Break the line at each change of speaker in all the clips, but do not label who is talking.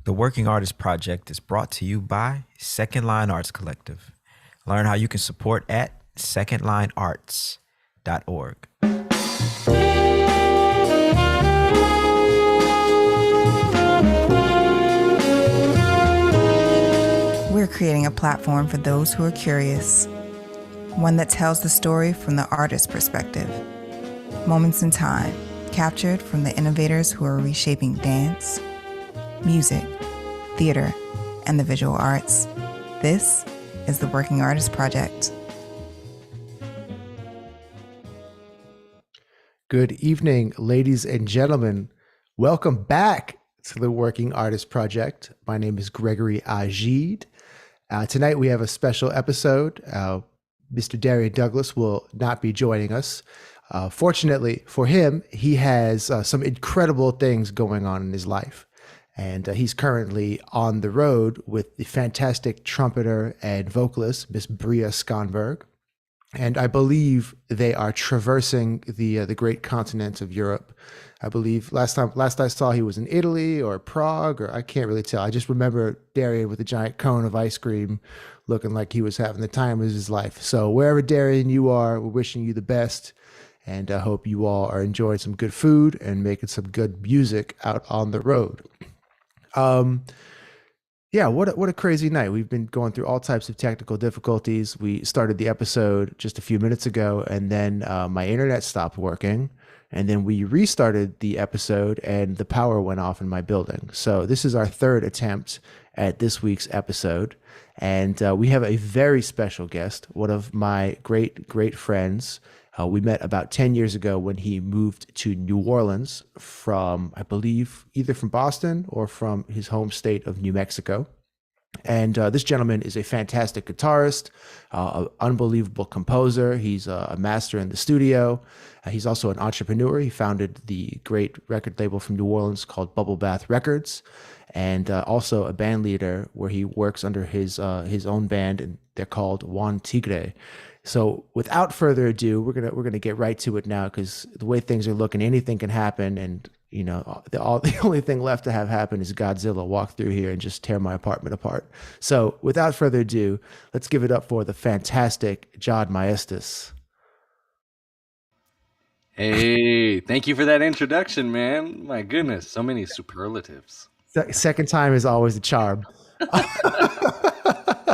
The Working Artist Project is brought to you by Second Line Arts Collective. Learn how you can support at secondlinearts.org.
We're creating a platform for those who are curious, one that tells the story from the artist's perspective. Moments in time, captured from the innovators who are reshaping dance, music, theater, and the visual arts. This is the Working Artist Project.
Good evening, ladies and gentlemen. Welcome back to the Working Artist Project. My name is Gregory Ajid. Tonight we have a special episode. Mr. Darian Douglas will not be joining us. Fortunately for him, he has some incredible things going on in his life. And he's currently on the road with the fantastic trumpeter and vocalist, Miss Bria Skonberg. And I believe they are traversing the great continent of Europe. I believe last I saw, he was in Italy or Prague, or I can't really tell. I just remember Darian with a giant cone of ice cream looking like he was having the time of his life. So wherever, Darian, you are, we're wishing you the best. And I hope you all are enjoying some good food and making some good music out on the road. Yeah, what a crazy night. We've been going through all types of technical difficulties. We started the episode just a few minutes ago, and then my internet stopped working, and then we restarted the episode, and the power went off in my building. So this is our third attempt at this week's episode, and we have a very special guest, one of my great friends. We met about 10 years ago when he moved to New Orleans from, I believe, either from Boston or from his home state of New Mexico. And this gentleman is a fantastic guitarist, an unbelievable composer. He's a master in the studio. He's also an entrepreneur. He founded the great record label from New Orleans called Bubble Bath Records, and also a band leader where he works under his own band, and they're called Juan Tigre. So without further ado, we're gonna get right to it now, because the way things are looking, anything can happen, and you know the only thing left to have happen is Godzilla walk through here and just tear my apartment apart. So without further ado, let's give it up for the fantastic John Maestas.
Hey, thank you for that introduction, man. My goodness, so many superlatives.
Second time is always a charm.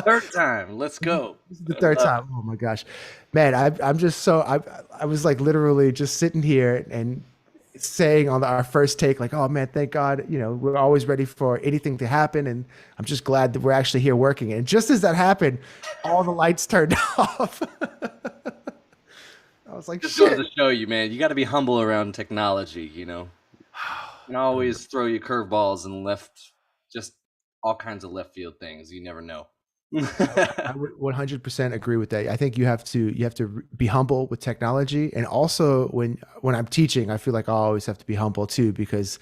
Third time, let's go.
This is the third time. Oh my gosh, man! I'm just so I was like literally just sitting here and saying on our first take, like, oh man, thank God, you know, we're always ready for anything to happen, and I'm just glad that we're actually here working. And just as that happened, all the lights turned off. I was like,
just
shit.
goes to show you, man, you got to be humble around technology, you know. And always throw you curveballs and just all kinds of left field things. You never know.
I would 100% agree with that. I think you have to be humble with technology, and also when I'm teaching, I feel like I always have to be humble too, because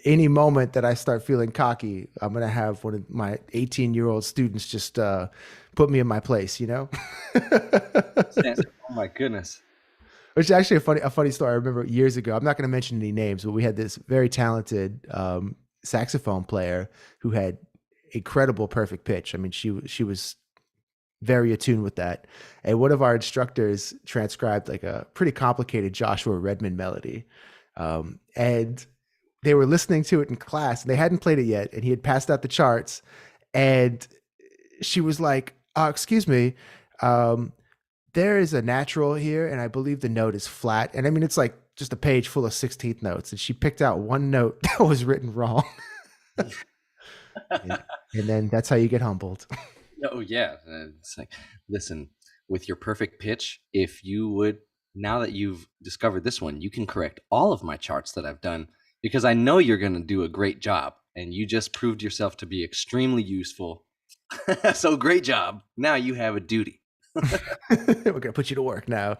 any moment that I start feeling cocky, I'm gonna have one of my 18-year-old students just put me in my place, you know.
Oh my goodness.
Which is actually a funny story. I remember years ago, I'm not going to mention any names, but we had this very talented saxophone player who had incredible perfect pitch. I mean, she was very attuned with that. And one of our instructors transcribed like a pretty complicated Joshua Redman melody. And they were listening to it in class, and they hadn't played it yet. And he had passed out the charts. And she was like, excuse me, there is a natural here, and I believe the note is flat. And I mean, it's like just a page full of 16th notes. And she picked out one note that was written wrong. and then that's how you get humbled.
Oh yeah. It's like, listen, with your perfect pitch, if you would, now that you've discovered this one, you can correct all of my charts that I've done, because I know you're going to do a great job, and you just proved yourself to be extremely useful. So great job. Now you have a duty.
We're going to put you to work now.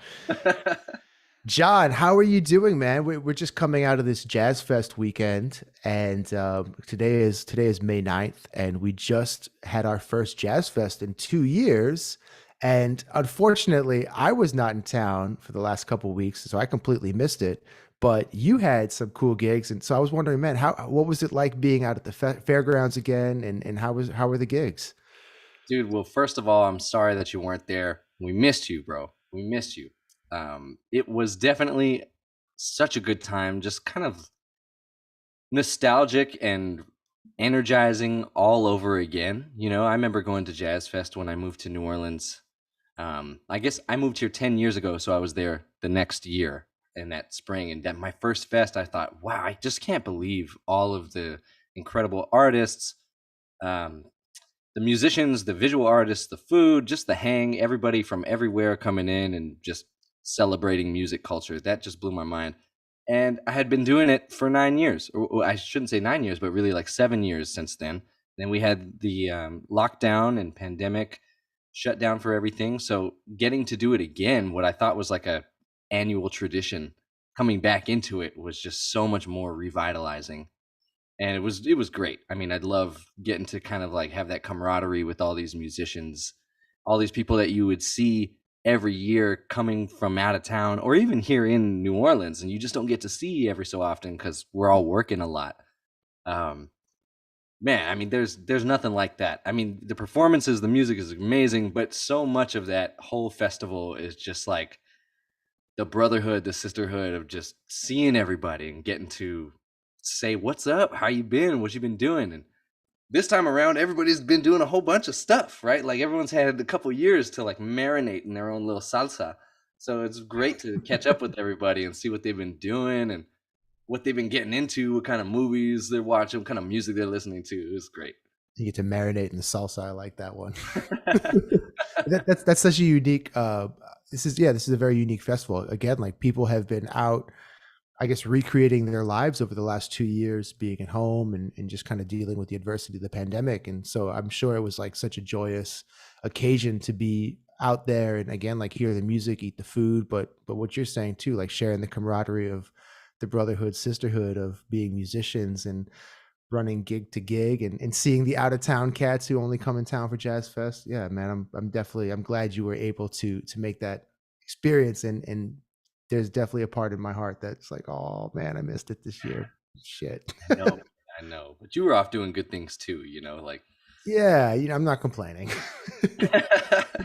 John, how are you doing, man? We're just coming out of this Jazz Fest weekend, and today is May 9th, and we just had our first Jazz Fest in 2 years, And unfortunately, I was not in town for the last couple of weeks, so I completely missed it. But you had some cool gigs, and so I was wondering, man, what was it like being out at the fairgrounds again, and how were the gigs?
Dude, well, first of all, I'm sorry that you weren't there. We missed you, bro. We missed you. It was definitely such a good time, just kind of nostalgic and energizing all over again. You know, I remember going to Jazz Fest when I moved to New Orleans. I guess I moved here 10 years ago, so I was there the next year in that spring. And that my first fest, I thought, wow, I just can't believe all of the incredible artists, um, the musicians, the visual artists, the food, just the hang, everybody from everywhere coming in and just celebrating music culture. That just blew my mind. And I had been doing it for 9 years. Or I shouldn't say 9 years, but really like 7 years since then. Then we had the lockdown and pandemic shut down for everything. So getting to do it again, what I thought was like a annual tradition, coming back into it was just so much more revitalizing. And it was great. I mean, I'd love getting to kind of like have that camaraderie with all these musicians, all these people that you would see every year coming from out of town or even here in New Orleans, and you just don't get to see every so often because we're all working a lot. Um, Man, I mean, there's nothing like that. I mean, the performances, the music is amazing, but so much of that whole festival is just like the brotherhood, the sisterhood of just seeing everybody and getting to say, "What's up? How you been? What you been doing?" And this time around, everybody's been doing a whole bunch of stuff, right? Like everyone's had a couple years to like marinate in their own little salsa. So it's great to catch up with everybody and see what they've been doing and what they've been getting into, what kind of movies they're watching, what kind of music they're listening to. It was great.
You get to marinate in the salsa. I like that one. That's such a unique. This is a very unique festival. Again, like people have been out, I guess, recreating their lives over the last 2 years, being at home and just kind of dealing with the adversity of the pandemic. And so I'm sure it was like such a joyous occasion to be out there and again, like hear the music, eat the food, but what you're saying too, like sharing the camaraderie of the brotherhood, sisterhood of being musicians and running gig to gig and seeing the out of town cats who only come in town for Jazz Fest. Yeah, man, I'm glad you were able to make that experience and there's definitely a part in my heart that's like, oh man, I missed it this year. Shit.
I know, I know. But you were off doing good things too, like
Yeah, I'm not complaining.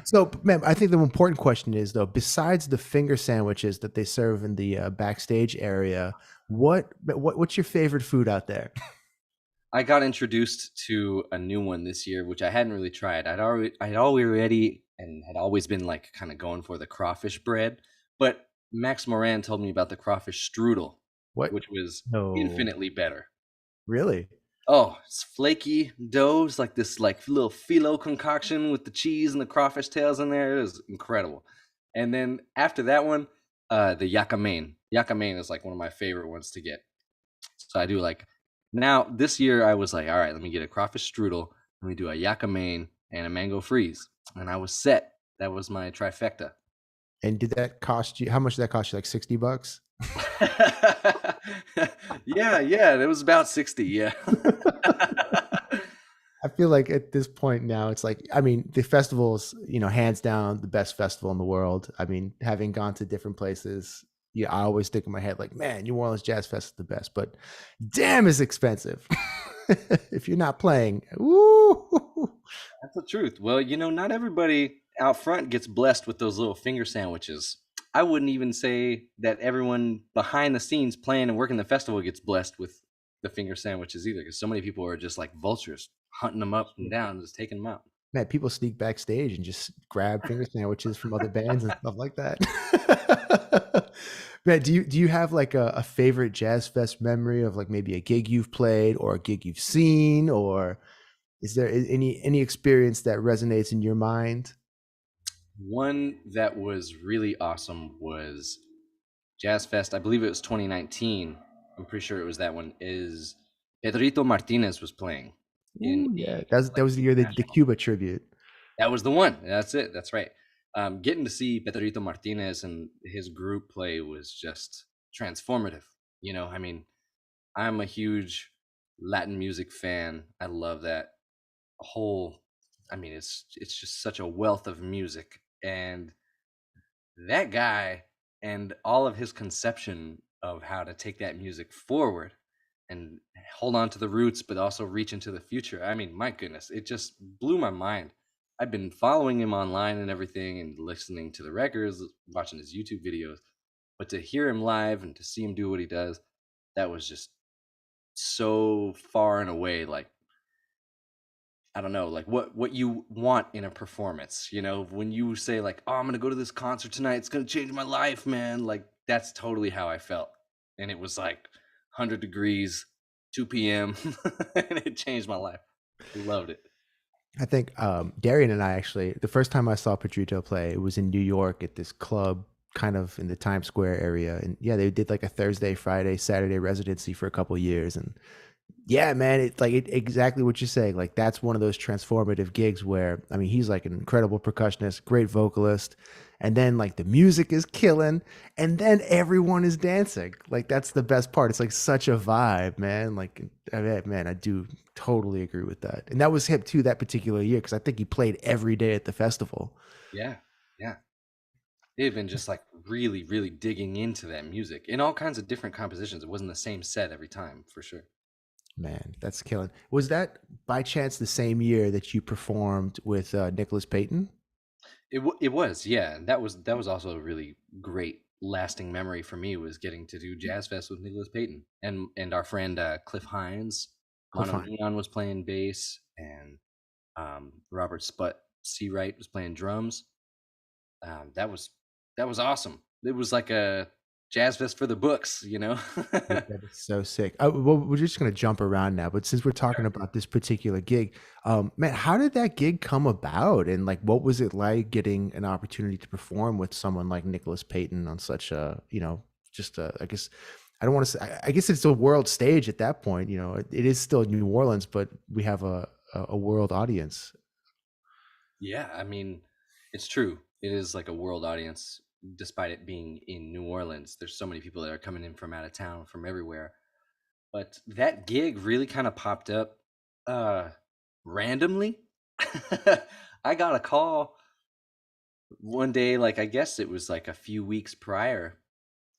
So, man, I think the important question is though, besides the finger sandwiches that they serve in the backstage area, what's your favorite food out there?
I got introduced to a new one this year, which I hadn't really tried. I'd already and had always been like kind of going for the crawfish bread, but Max Moran told me about the crawfish strudel,
What?
which was
No,
infinitely better.
really?
Oh, it's flaky dough. It's like this like little phyllo concoction with the cheese and the crawfish tails in there. It was incredible. And then after that one, the yucca main. Yucca main is like one of my favorite ones to get. So I do like now this year I was like, all right, let me get a crawfish strudel, let me do a yucca main and a mango freeze. And I was set. That was my trifecta.
And did that cost you? How much did that cost you? Like $60?
Yeah, it was about 60, yeah.
I feel like at this point now, it's like, I mean, the festival's, hands down the best festival in the world. I mean, having gone to different places, yeah, I always think in my head, like, man, New Orleans Jazz Fest is the best, but damn, it's expensive. If you're not playing, woo.
That's the truth. Well, not everybody out front gets blessed with those little finger sandwiches. I wouldn't even say that everyone behind the scenes playing and working the festival gets blessed with the finger sandwiches either, because so many people are just like vultures, hunting them up and down, just taking them out.
Man, people sneak backstage and just grab finger sandwiches from other bands and stuff like that. Man, do you have like a favorite Jazz Fest memory of like maybe a gig you've played or a gig you've seen, or is there any experience that resonates in your mind?
One that was really awesome was Jazz Fest. I believe it was 2019. I'm pretty sure it was that one. Is Pedrito Martinez was playing in
Ooh, yeah, that was the year the Cuba tribute.
That was the one. That's it. That's right. Getting to see Pedrito Martinez and his group play was just transformative. I mean, I'm a huge Latin music fan. I love that whole, I mean, it's just such a wealth of music, and that guy and all of his conception of how to take that music forward and hold on to the roots but also reach into the future. I mean, my goodness, it just blew my mind. I've been following him online and everything and listening to the records, watching his YouTube videos, but to hear him live and to see him do what he does, that was just so far and away, like, I don't know, like what you want in a performance, you know, when you say like, oh, I'm gonna go to this concert tonight, it's gonna change my life, man. Like, that's totally how I felt. And it was like 100 degrees, 2 p.m. and it changed my life. Loved it.
I think Darian and I actually, the first time I saw Pedrito play, it was in New York at this club kind of in the Times Square area. And yeah, they did like a Thursday, Friday, Saturday residency for a couple of years. And yeah, man, it's like exactly what you're saying. Like, that's one of those transformative gigs where, I mean, he's like an incredible percussionist, great vocalist, and then like the music is killing, and then everyone is dancing. Like, that's the best part. It's like such a vibe, man. Like, man, I do totally agree with that. And that was hip too that particular year, because I think he played every day at the festival.
Yeah, yeah. They've been just like really, really digging into that music in all kinds of different compositions. It wasn't the same set every time, for sure.
Man, that's killing. Was that by chance the same year that you performed with Nicholas Payton?
It was, yeah. That was also a really great lasting memory for me, was getting to do Jazz Fest with Nicholas Payton and our friend Cliff Hines. Mono Neon was playing bass, and Robert Sput Seawright was playing drums. That was awesome. It was like a Jazz Fest for the books, you know.
That is so sick. Well, we're just going to jump around now, but since we're talking about this particular gig, man, how did that gig come about? And like, what was it like getting an opportunity to perform with someone like Nicholas Payton on such a, you know, just a, I guess, I don't want to say, I guess it's a world stage at that point, you know, it is still New Orleans, but we have a world audience.
Yeah, I mean, it's true. It is like a world audience, despite it being in New Orleans. There's so many people that are coming in from out of town, from everywhere. But that gig really kind of popped up randomly. I got a call one day, like, I guess it was like a few weeks prior,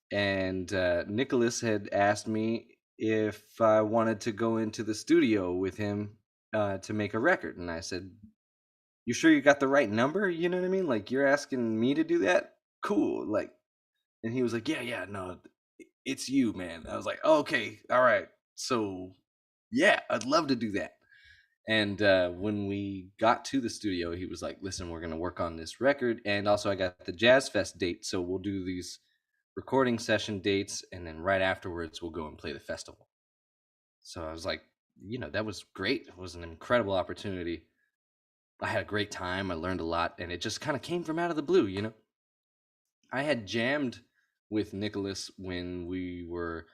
and Nicholas had asked me if I wanted to go into the studio with him to make a record. And I said, you sure you got the right number? You know what I mean? Like, you're asking me to do that? Cool. Like, and he was like, yeah, no, it's you, man. I was like, oh, okay, all right. So yeah, I'd love to do that. And when we got to the studio, he was like, listen, we're going to work on this record. And also I got the Jazz Fest date. So we'll do these recording session dates, and then right afterwards we'll go and play the festival. So I was like, you know, that was great. It was an incredible opportunity. I had a great time. I learned a lot, and it just kind of came from out of the blue, you know. I had jammed with Nicholas when we were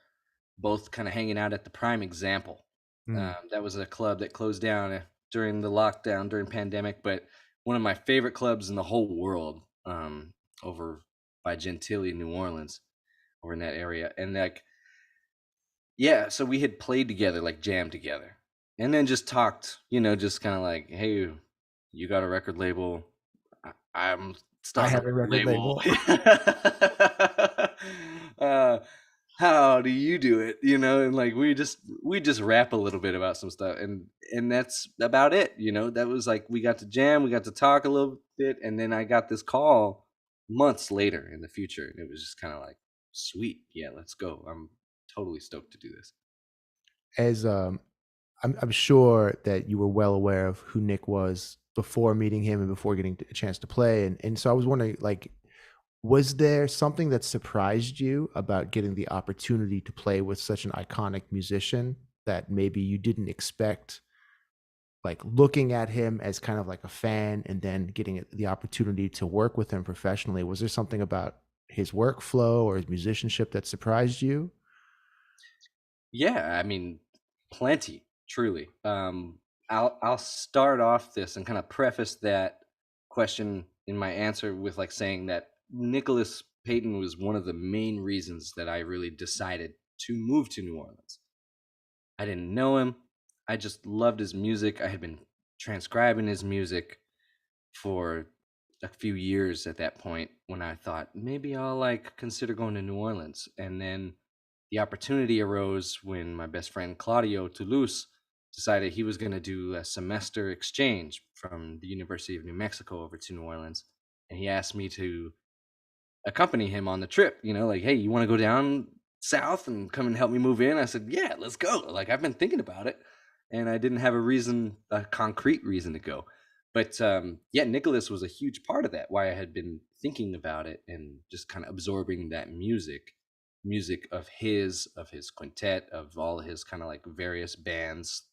both kind of hanging out at the Prime Example. That was a club that closed down during the lockdown, during pandemic, but one of my favorite clubs in the whole world, over by Gentilly, New Orleans, over in that area. And like, yeah, so we had played together, like jammed together, and then just talked, you know, just kind of like, hey, you got a record label. I'm starting
I have a record label.
How do you do it? You know, and like we just rap a little bit about some stuff, and that's about it. You know, that was like, we got to jam, we got to talk a little bit, and then I got this call months later in the future, and it was just kind of like, sweet, yeah, let's go. I'm totally stoked to do this.
As I'm sure that you were well aware of who Nick was before meeting him and before getting a chance to play, and so I was wondering, like, was there something that surprised you about getting the opportunity to play with such an iconic musician that maybe you didn't expect, like looking at him as kind of like a fan and then getting the opportunity to work with him professionally? Was there something about his workflow or his musicianship that surprised you?
Yeah, I mean, plenty, truly. I'll start off this and kind of preface that question in my answer with like saying that Nicholas Payton was one of the main reasons that I really decided to move to New Orleans. I didn't know him. I just loved his music. I had been transcribing his music for a few years at that point, when I thought maybe I'll like consider going to New Orleans. And then the opportunity arose when my best friend Claudio Toulouse decided he was going to do a semester exchange from the University of New Mexico over to New Orleans. And he asked me to accompany him on the trip, you know, like, hey, you want to go down south and come and help me move in? I said, yeah, let's go. Like, I've been thinking about it, and I didn't have a concrete reason to go. But yeah, Nicholas was a huge part of that, why I had been thinking about it and just kind of absorbing that music of his quintet, of all his kind of like various bands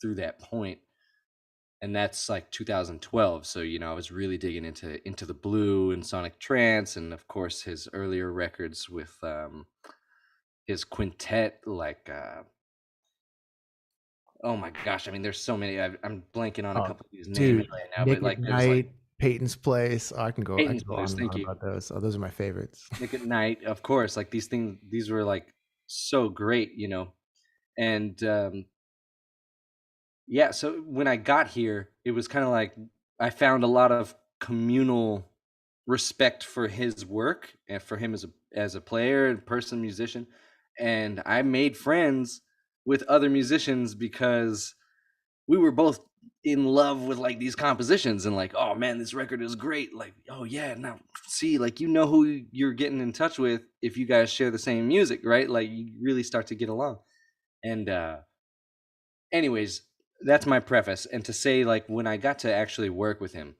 through that point. And that's like 2012. So, you know, I was really digging into the blue and sonic trance, and of course his earlier records with his quintet, like oh my gosh, I mean, there's so many. I'm blanking on a couple of these names right now,
Nick
but like
at
there's
Night,
like
Peyton's Place. Oh, I can go on
Peyton's Place,
and
thank
on
you.
about those. Oh, those are my favorites.
Nick at Night, of course. Like these were like so great, you know. And yeah, so when I got here, it was kind of like I found a lot of communal respect for his work and for him as a player and person, musician. And I made friends with other musicians because we were both in love with like these compositions, and like, oh man, this record is great. Like, oh yeah, now see, like, you know who you're getting in touch with if you guys share the same music, right? Like, you really start to get along. And anyways, that's my preface. And to say, like, when I got to actually work with him,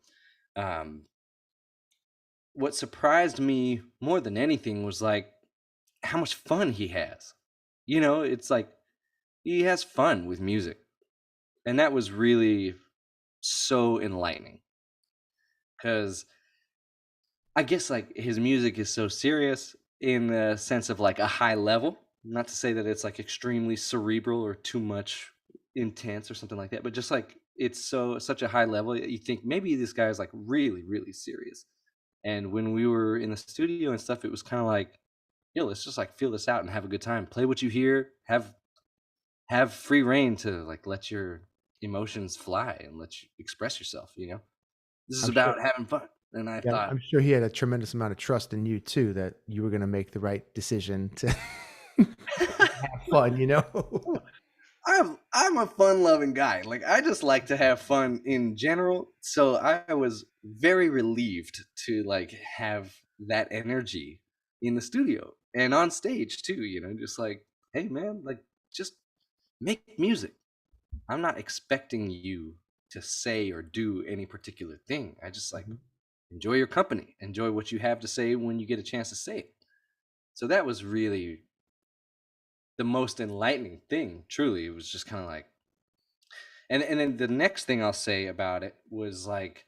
what surprised me more than anything was like how much fun he has. You know, it's like he has fun with music. And that was really so enlightening, because I guess like his music is so serious in the sense of like a high level. Not to say that it's like extremely cerebral or too much intense or something like that, but just like it's such a high level that you think maybe this guy is like really, really serious. And when we were in the studio and stuff, it was kind of like, yo, let's just like feel this out and have a good time. Play what you hear, have free reign to like let your emotions fly and let you express yourself, you know. This is about having fun. And I thought,
I'm sure he had a tremendous amount of trust in you too, that you were going to make the right decision to have fun, you know.
I'm a fun-loving guy. Like, I just like to have fun in general. So I was very relieved to like have that energy in the studio and on stage too, you know, just like, hey man, like, just make music. I'm not expecting you to say or do any particular thing. I just like enjoy your company, enjoy what you have to say when you get a chance to say it. So that was really the most enlightening thing. Truly, it was just kind of like, and then the next thing I'll say about it was like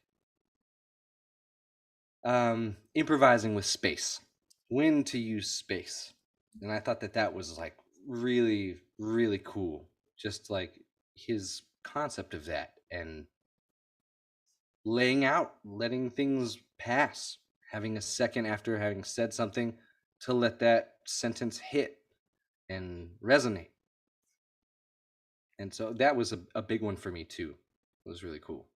improvising with space, when to use space. And I thought that was like really, really cool. Just like his concept of that, and laying out, letting things pass, having a second after having said something to let that sentence hit and resonate. And so that was a big one for me too. It was really cool.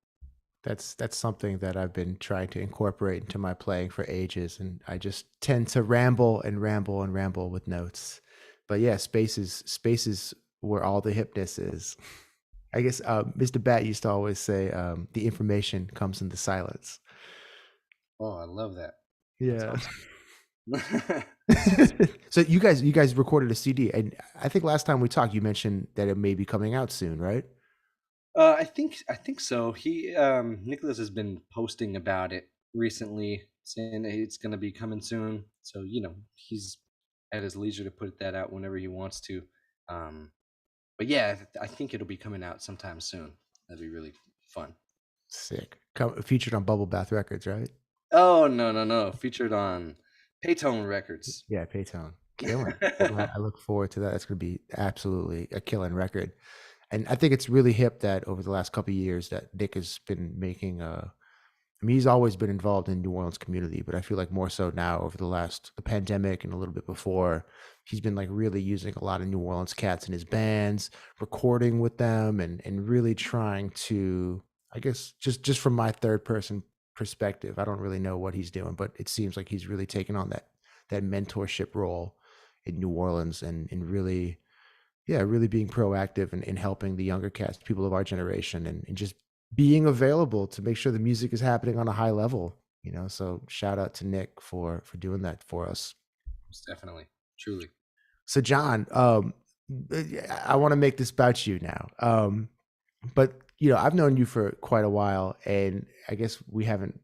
That's something that I've been trying to incorporate into my playing for ages, and I just tend to ramble with notes. But yeah, spaces where all the hipness is. I guess Mr. Bat used to always say, the information comes in the silence.
Oh, I love that.
Yeah. So you guys recorded a CD, and I think last time we talked, you mentioned that it may be coming out soon, right?
I think so. He Nicholas has been posting about it recently, saying it's going to be coming soon. So, you know, he's at his leisure to put that out whenever he wants to. But yeah, I think it'll be coming out sometime soon. That'd be really fun.
Sick. Featured on Bubble Bath Records, right?
Oh, no. Featured on Payton Records.
Yeah, Payton. Killing. I look forward to that. That's going to be absolutely a killing record. And I think it's really hip that over the last couple of years that Nick has been making I mean, he's always been involved in New Orleans community, but I feel like more so now over the pandemic and a little bit before, he's been like really using a lot of New Orleans cats in his bands, recording with them, and really trying to I guess just from my third person perspective, I don't really know what he's doing, but it seems like he's really taken on that mentorship role in New Orleans and really, yeah, really being proactive and in helping the younger cats, people of our generation, and just being available to make sure the music is happening on a high level. So shout out to Nick for doing that for us.
Most definitely, truly.
So John, I want to make this about you now. But I've known you for quite a while, and I guess we haven't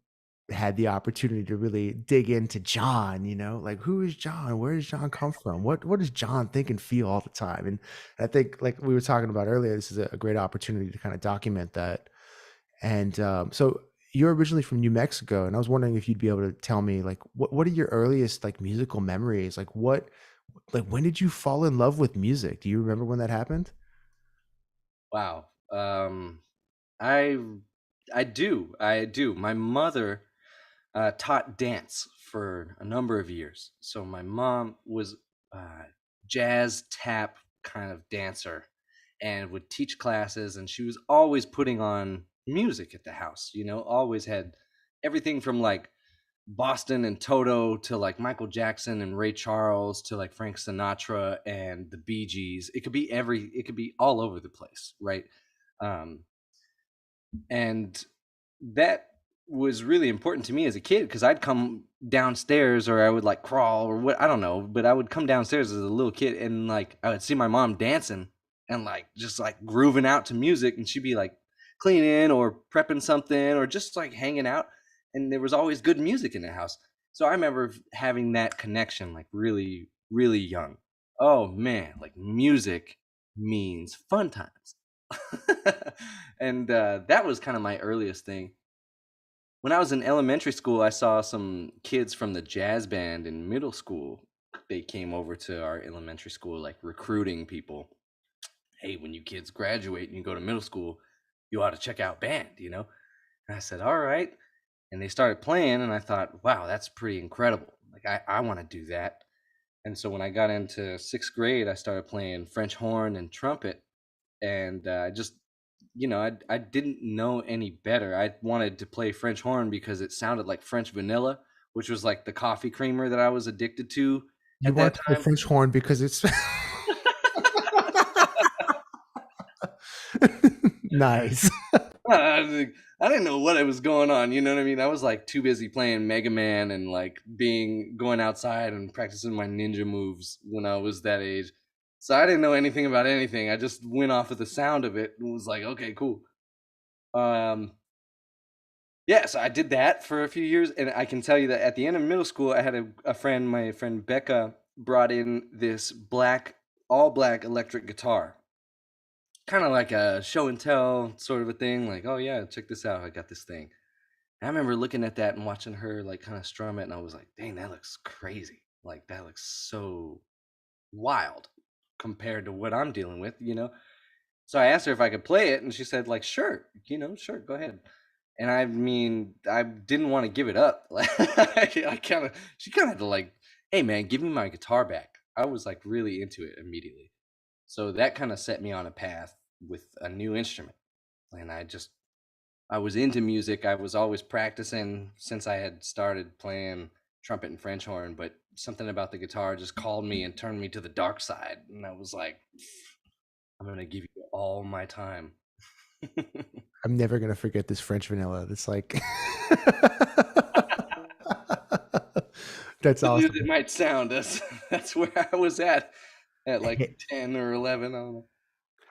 had the opportunity to really dig into John. Like, who is John? Where does John come from? What does John think and feel all the time? And I think, like we were talking about earlier, this is a great opportunity to kind of document that. And so you're originally from New Mexico, and I was wondering if you'd be able to tell me, like, what are your earliest like musical memories? Like, when did you fall in love with music? Do you remember when that happened?
Wow. I do. My mother taught dance for a number of years. So my mom was jazz tap kind of dancer and would teach classes, and she was always putting on music at the house, always had everything from like Boston and Toto to like Michael Jackson and Ray Charles to like Frank Sinatra and the Bee Gees. It could be all over the place, right? And that was really important to me as a kid, because I'd come downstairs, or I would like crawl, or what, I don't know, but I would come downstairs as a little kid, and like I would see my mom dancing and like just like grooving out to music, and she'd be like cleaning or prepping something or just like hanging out, and there was always good music in the house. So I remember having that connection like really, really young. Oh man, like music means fun times. And that was kind of my earliest thing. When I was in elementary school, I saw some kids from the jazz band in middle school. They came over to our elementary school, like recruiting people. Hey, when you kids graduate and you go to middle school, you ought to check out band, And I said, all right. And they started playing, and I thought, wow, that's pretty incredible. Like, I want to do that. And so when I got into sixth grade, I started playing French horn and trumpet. And I just, I didn't know any better. I wanted to play French horn because it sounded like French vanilla, which was like the coffee creamer that I was addicted to at that time.
You want the French horn because it's nice.
I didn't know what was going on. You know what I mean? I was like too busy playing Mega Man and like going outside and practicing my ninja moves when I was that age. So I didn't know anything about anything. I just went off of the sound of it and was like, okay, cool. Yeah, so I did that for a few years, and I can tell you that at the end of middle school, I had a friend, my friend Becca, brought in this all black electric guitar. Kind of like a show and tell sort of a thing, like, oh yeah, check this out, I got this thing. And I remember looking at that and watching her like kind of strum it, and I was like, dang, that looks crazy. Like, that looks so wild compared to what I'm dealing with, So I asked her if I could play it, and she said, like, sure, sure, go ahead. And I mean, I didn't want to give it up. She kind of had to like, hey man, give me my guitar back. I was like really into it immediately. So that kind of set me on a path with a new instrument. And I was into music. I was always practicing since I had started playing trumpet and French horn, but something about the guitar just called me and turned me to the dark side. And I was like, I'm going to give you all my time.
I'm never going to forget this French vanilla. It's like, that's awesome.
It might sound, that's where I was at like 10 or 11. I don't know.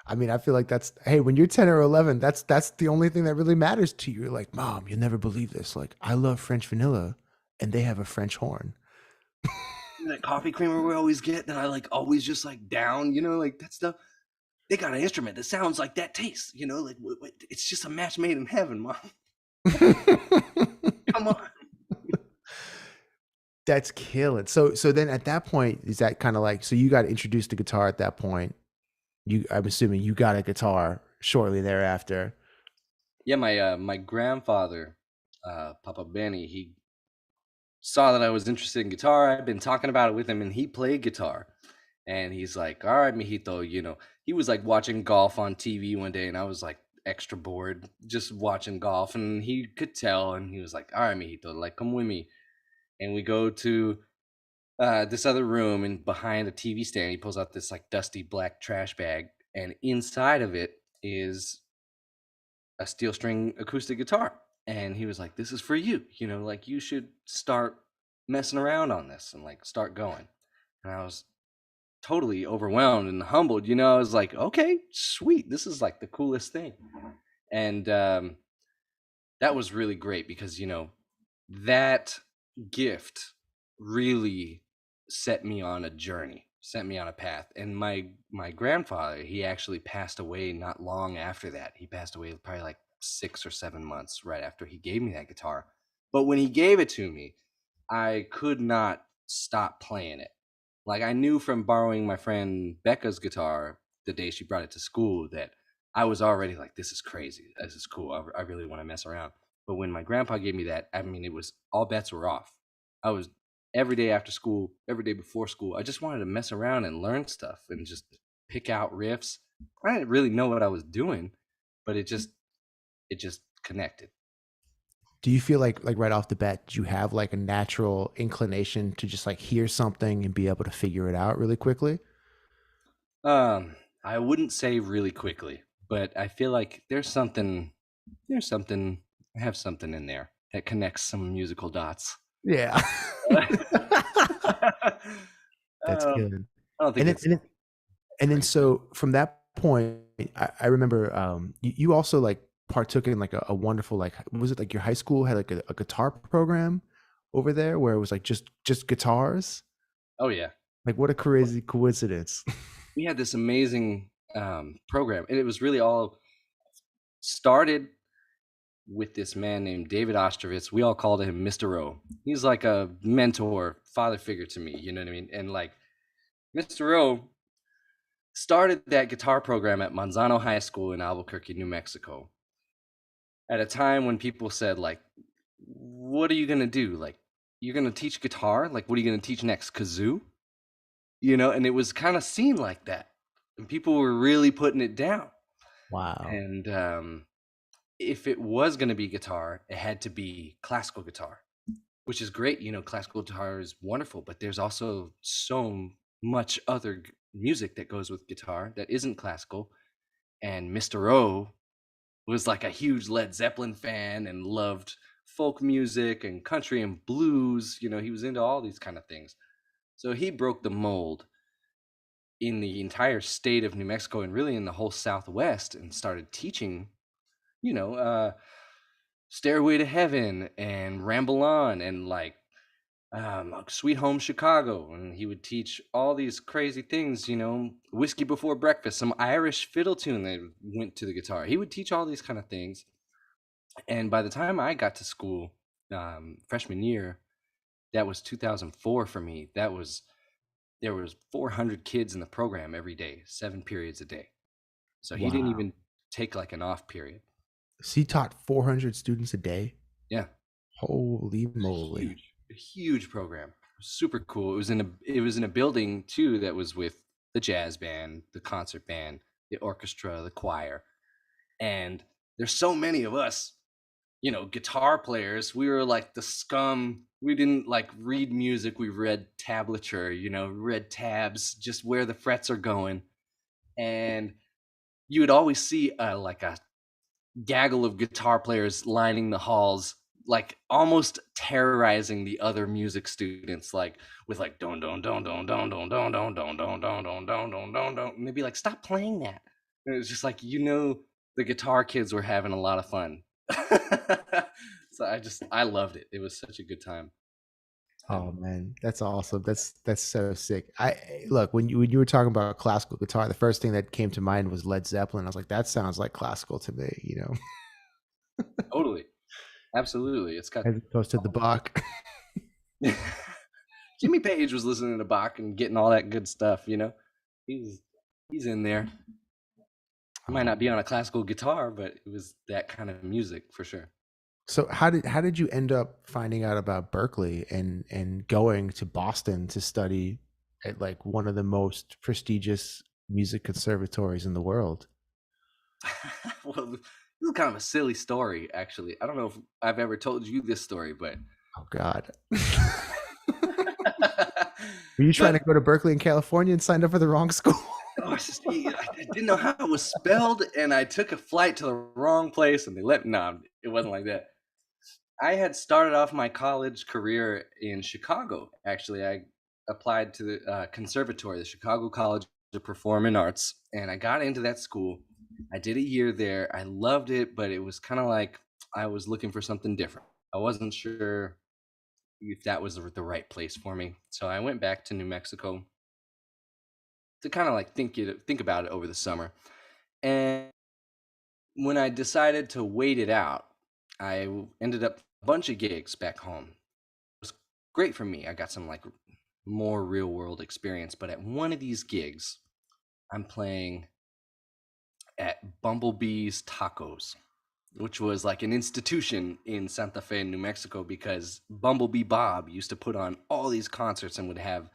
I mean, I feel like when you're 10 or 11, that's the only thing that really matters to you. You're like, Mom, you'll never believe this. Like, I love French vanilla, and they have a French horn.
That coffee creamer we always get that I like always just like down, like that stuff. They got an instrument that sounds like that taste, like it's just a match made in heaven, Mom. Come on.
That's killing. So then at that point, is that kind of like, so you got introduced to guitar at that point? I'm assuming you got a guitar shortly thereafter.
Yeah, my grandfather, Papa Benny, he saw that I was interested in guitar. I've been talking about it with him, and he played guitar. And he's like, all right, mijito, he was like watching golf on TV one day, and I was like, extra bored just watching golf, and he could tell, and he was like, all right, mijito, like, come with me. And we go to this other room, and behind a TV stand, he pulls out this like dusty black trash bag, and inside of it is a steel string acoustic guitar. And he was like, this is for you, you know, like you should start messing around on this and like start going. And I was totally overwhelmed and humbled, you know. I was like, okay, sweet, this is like the coolest thing. And that was really great because, you know, that gift really set me on a journey, set me on a path. And my grandfather, he actually passed away not long after that. He passed away probably like 6 or 7 months right after he gave me that guitar. But when he gave it to me, I could not stop playing it. Like, I knew from borrowing my friend Becca's guitar the day she brought it to school that I was already like, this is crazy, this is cool, I really want to mess around. But when my grandpa gave me that, I mean, it was, all bets were off. I was, every day after school, every day before school, I just wanted to mess around and learn stuff and just pick out riffs. I didn't really know what I was doing, but it just connected.
Do you feel like right off the bat, you have like a natural inclination to just like hear something and be able to figure it out really quickly?
I wouldn't say really quickly, but I feel like I have something in there that connects some musical dots.
Yeah. That's good.
I don't think
and then so from that point, I remember you also like partook in like a wonderful, like, was it like your high school had like a guitar program over there where it was like just guitars?
Oh yeah.
Like, what a crazy coincidence.
We had this amazing program, and it was really all started with this man named David Ostrovitz. We all called him Mr. O. He's like a mentor, father figure to me, you know what I mean? And like, Mr. O started that guitar program at Manzano High School in Albuquerque, New Mexico, at a time when people said, like, what are you going to do? Like, you're going to teach guitar? Like, what are you going to teach next? Kazoo? You know, and it was kind of seen like that. And people were really putting it down.
Wow.
And if it was going to be guitar, it had to be classical guitar, which is great. You know, classical guitar is wonderful, but there's also so much other music that goes with guitar that isn't classical. And Mr. O was like a huge Led Zeppelin fan and loved folk music and country and blues. You know, he was into all these kind of things. So he broke the mold in the entire state of New Mexico and really in the whole Southwest, and started teaching, you know, Stairway to Heaven and Ramble On and like Sweet Home Chicago. And he would teach all these crazy things, you know, Whiskey Before Breakfast, some Irish fiddle tune that went to the guitar. He would teach all these kind of things. And by the time I got to school, freshman year, that was 2004 for me. There was 400 kids in the program every day, 7 periods a day. So he didn't even take like an off period.
So he taught 400 students a day?
Yeah.
Holy moly.
A huge program. Super cool. It was in a building too that was with the jazz band, the concert band, the orchestra, the choir. And there's so many of us, you know, guitar players. We were like the scum. We didn't like read music. We read tablature, you know, read tabs, just where the frets are going. And you would always see like a gaggle of guitar players lining the halls, like almost terrorizing the other music students, like with like don don don don don don don don don don don don don don don don, and they'd be like, stop playing that. And it was just like, you know, the guitar kids were having a lot of fun. So I loved it. It was such a good time.
Oh man, that's awesome. That's so sick. Look, when you were talking about classical guitar, the first thing that came to mind was Led Zeppelin. I was like, that sounds like classical to me, you know.
Totally. Absolutely. It's got,
as opposed to the Bach.
Jimmy Page was listening to Bach and getting all that good stuff, you know. He's in there. It might not be on a classical guitar, but it was that kind of music for sure.
So how did you end up finding out about Berklee and going to Boston to study at like one of the most prestigious music conservatories in the world?
Well, this is kind of a silly story, actually. I don't know if I've ever told you this story, but
Oh God. Were you trying to go to Berkeley in California and signed up for the wrong school?
I didn't know how it was spelled, and I took a flight to the wrong place, and they let me. No, it wasn't like that. I had started off my college career in Chicago. Actually, I applied to the conservatory, the Chicago College of Performing Arts, and I got into that school. I did a year there. I loved it, but it was kind of like I was looking for something different. I wasn't sure if that was the right place for me. So I went back to New Mexico to kind of like think about it over the summer. And when I decided to wait it out, I ended up a bunch of gigs back home. It was great for me. I got some like more real world experience. But at one of these gigs, I'm playing at Bumblebee's Tacos, which was like an institution in Santa Fe, New Mexico, because Bumblebee Bob used to put on all these concerts and would have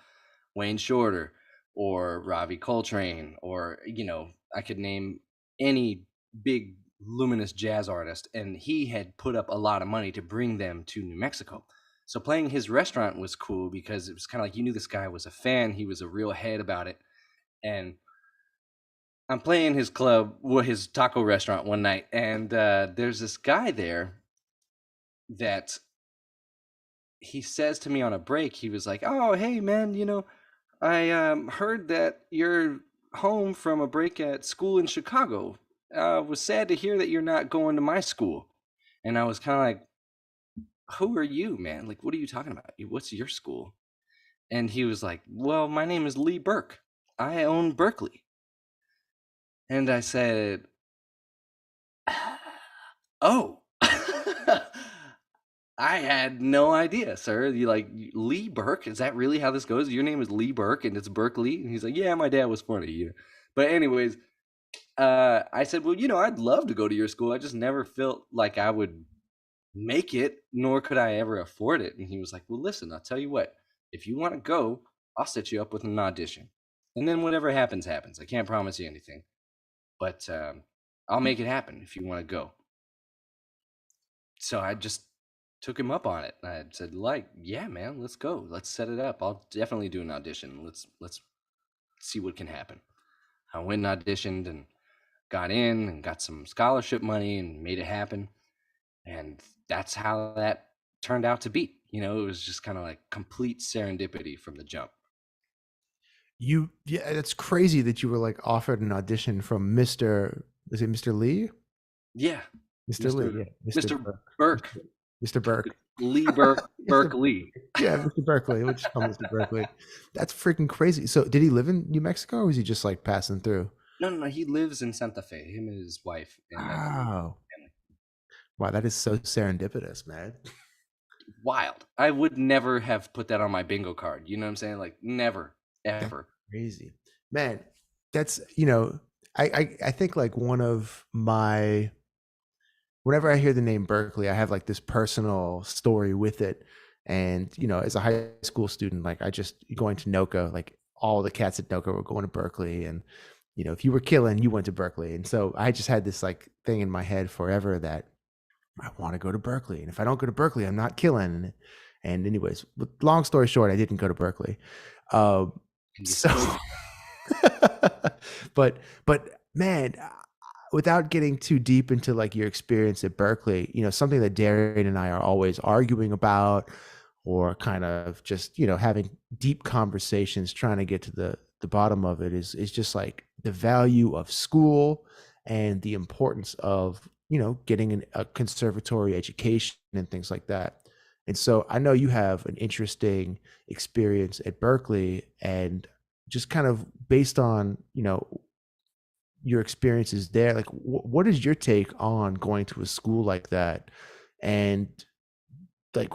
Wayne Shorter or Ravi Coltrane, or, you know, I could name any big luminous jazz artist, and he had put up a lot of money to bring them to New Mexico. So playing his restaurant was cool because it was kind of like you knew this guy was a fan. He was a real head about it. And I'm playing his club, his taco restaurant one night, and there's this guy there that he says to me on a break. He was like, "Oh, hey, man, you know, I heard that you're home from a break at school in Chicago. Was sad to hear that you're not going to my school." And I was kind of like, "Who are you, man? Like, what are you talking about? What's your school?" And he was like, "Well, my name is Lee Burke. I own Berkeley." And I said, "Oh." I had no idea, sir. You like Lee Burke? Is that really how this goes? Your name is Lee Burke and it's Berkeley? And he's like, "Yeah, my dad was funny, you know." But anyways, I said, "Well, you know, I'd love to go to your school. I just never felt like I would make it, nor could I ever afford it." And he was like, "Well, listen, I'll tell you what. If you want to go, I'll set you up with an audition. And then whatever happens, happens. I can't promise you anything. But I'll make it happen if you want to go." So I just took him up on it. I said, like, "Yeah, man, let's go. Let's set it up. I'll definitely do an audition. Let's see what can happen." I went and auditioned and got in and got some scholarship money and made it happen. And that's how that turned out to be. You know, it was just kind of like complete serendipity from the jump.
Yeah, that's crazy that you were like offered an audition from Mr. Is it Mr. Lee?
Yeah.
Mr. Lee, yeah.
Mr. Burke.
Mr. Burke.
Lee Burke, Berkeley.
Yeah, Mr. Berkeley. We'll just call him Mr. Berkeley. That's freaking crazy. So did he live in New Mexico or was he just like passing through?
No. He lives in Santa Fe. Him and his wife. And
Wow. Wow, that is so serendipitous, man.
Wild. I would never have put that on my bingo card. You know what I'm saying? Like never, ever.
That's crazy. Man, that's, you know, I think like one of my, whenever I hear the name Berkeley, I have like this personal story with it. And, you know, as a high school student, like I just going to NOCA, like all the cats at NOCA were going to Berkeley. And, you know, if you were killing, you went to Berkeley. And so I just had this like thing in my head forever that I want to go to Berkeley. And if I don't go to Berkeley, I'm not killing. And anyways, long story short, I didn't go to Berkeley. So, but man, without getting too deep into like your experience at Berkeley, you know, something that Darian and I are always arguing about or kind of just, you know, having deep conversations, trying to get to the bottom of it is just like the value of school and the importance of, you know, getting a conservatory education and things like that. And so I know you have an interesting experience at Berkeley, and just kind of based on, you know, your experiences there, like what is your take on going to a school like that? And like,